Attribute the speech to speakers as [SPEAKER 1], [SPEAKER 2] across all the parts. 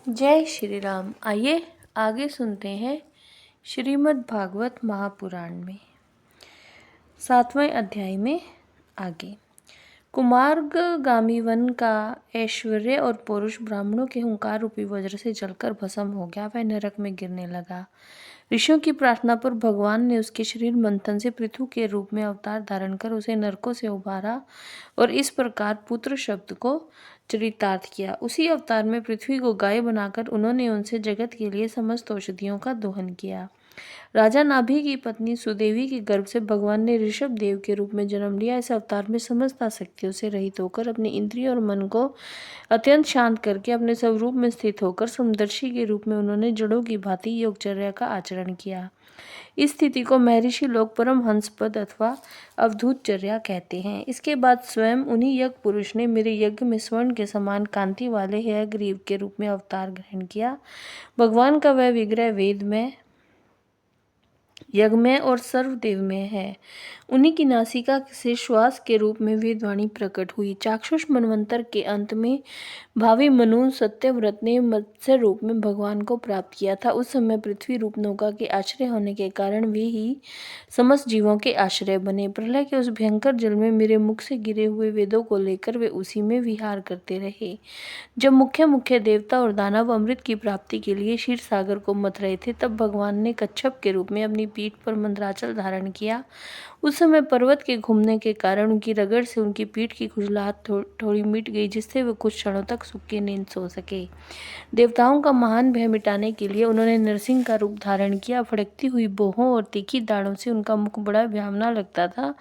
[SPEAKER 1] जय श्री राम। आइए आगे सुनते हैं श्रीमद् भागवत महापुराण में 7वें अध्याय में आगे। कुमार्गामी वन का ऐश्वर्य और पौरुष ब्राह्मणों के हुंकार रूपी वज्र से जलकर भस्म हो गया। वह नरक में गिरने लगा। ऋषियों की प्रार्थना पर भगवान ने उसके शरीर मंथन से पृथु के रूप में अवतार धारण कर उसे नरकों से उबारा और इस प्रकार पुत्र शब्द को चरितार्थ किया। उसी अवतार में पृथ्वी को गाय बनाकर उन्होंने उनसे जगत के लिए समस्त औषधियों का दोहन किया। राजा नाभि की पत्नी सुदेवी के गर्भ से भगवान ने ऋषभ देव के रूप में जन्म लिया। इस अवतार में समस्त आसक्तियों से रहित होकर अपने इंद्रिय और मन को अत्यंत शांत करके अपने स्वरूप में स्थित होकर समदर्शी के रूप में उन्होंने जड़ों की भांति योगचर्या का आचरण किया। इस स्थिति को महर्षि लोग परम हंस पद अथवा अवधूतचर्या कहते हैं। इसके बाद स्वयं उन्हीं यज्ञ पुरुष ने मेरे यज्ञ में स्वर्ण के समान कांति वाले हयग्रीव के रूप में अवतार ग्रहण किया। भगवान का वह विग्रह वेद में, यज्ञमय और सर्वदेवमय है। उन्हीं की नासिका से श्वास के रूप में वेदवाणी प्रकट हुई। चाक्षुष मनवंतर के अंत में भावी मनु सत्यव्रत ने मत्स्य रूप में भगवान को प्राप्त किया था। उस समय पृथ्वी रूप नौका के आश्रय होने के कारण वे ही समस्त जीवों के आश्रय बने। प्रलय के उस भयंकर जल में मेरे मुख से गिरे हुए वेदों को लेकर वे उसी में विहार करते रहे। जब मुख्य मुख्य देवता और दानव अमृत की प्राप्ति के लिए क्षीर सागर को मथ रहे थे, तब भगवान ने कच्छप के रूप में अपनी पीठ पर मंदराचल धारण किया। उस समय पर्वत के घूमने के कारण उनकी रगड़ से उनकी पीठ की खुजलाहट थोड़ी मिट गई, जिससे वे कुछ क्षणों तक सुख की नींद सो सके। देवताओं का महान भय मिटाने के लिए उन्होंने नरसिंह का रूप धारण किया। फड़कती हुई बोहों और तीखी दाढ़ों से उनका मुख बड़ा भयावना लगता था।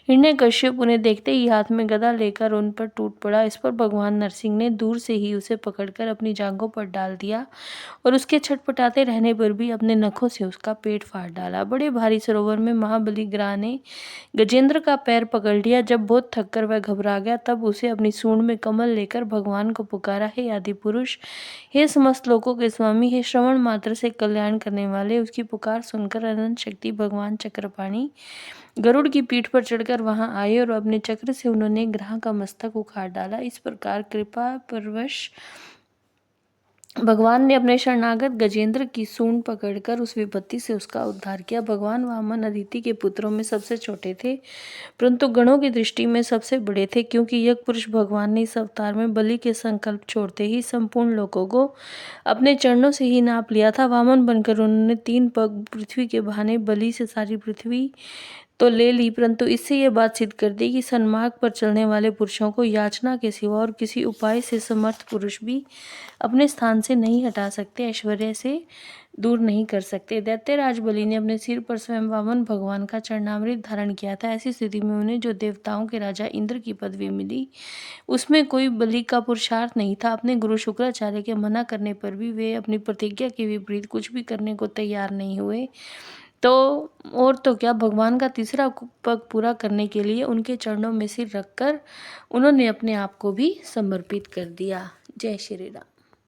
[SPEAKER 1] हिरण्यकश्यप उन्हें देखते ही हाथ में गदा लेकर उन पर टूट पड़ा। इस पर भगवान नरसिंह ने दूर से ही उसे पकड़कर अपनी जांघों पर डाल दिया और उसके छटपटाते रहने पर भी अपने नखों से उसका पेट फाड़ डाला। बड़े भारी सरोवर में महाबली ग्राह ने गजेंद्र का पैर पकड़ लिया। जब बहुत थककर वह घबरा गया, तब उसे अपनी सूंड में कमल लेकर भगवान को पुकारा, हे आदि पुरुष, हे समस्त लोकों के स्वामी, हे श्रवण मात्र से कल्याण करने वाले। उसकी पुकार सुनकर अनंत शक्ति भगवान चक्रपाणि गरुड़ की पीठ पर चढ़कर वहां आए और अपने चक्र से उन्होंने ग्राह का मस्तक उखाड़ डाला। इस प्रकार कृपा परवश भगवान ने अपने शरणागत गजेंद्र की सूंड पकड़कर उस विपत्ति से उसका उद्धार किया। भगवान वामन अदिति के पुत्रों में सबसे छोटे थे, परंतु गणों की दृष्टि में सबसे बड़े थे, क्योंकि यज्ञ पुरुष भगवान ने इस अवतार में बलि के संकल्प छोड़ते ही संपूर्ण लोकों को अपने चरणों से ही नाप लिया था। वामन बनकर उन्होंने 3 पग पृथ्वी के बहाने बलि से सारी पृथ्वी तो ले ली, परंतु इससे यह बात सिद्ध कर दी कि सन्मार्ग पर चलने वाले पुरुषों को याचना के सिवा और किसी उपाय से समर्थ पुरुष भी अपने स्थान से नहीं हटा सकते, ऐश्वर्य से दूर नहीं कर सकते। दैत्यराज बलि ने अपने सिर पर स्वयं वामन भगवान का चरणामृत धारण किया था। ऐसी स्थिति में उन्हें जो देवताओं के राजा इंद्र की पदवी मिली, उसमें कोई बलि का पुरुषार्थ नहीं था। अपने गुरु शुक्राचार्य के मना करने पर भी वे अपनी प्रतिज्ञा के विपरीत कुछ भी करने को तैयार नहीं हुए। तो क्या, भगवान का तीसरा पग पूरा करने के लिए उनके चरणों में सिर रखकर उन्होंने अपने आप को भी समर्पित कर दिया। जय श्री राम।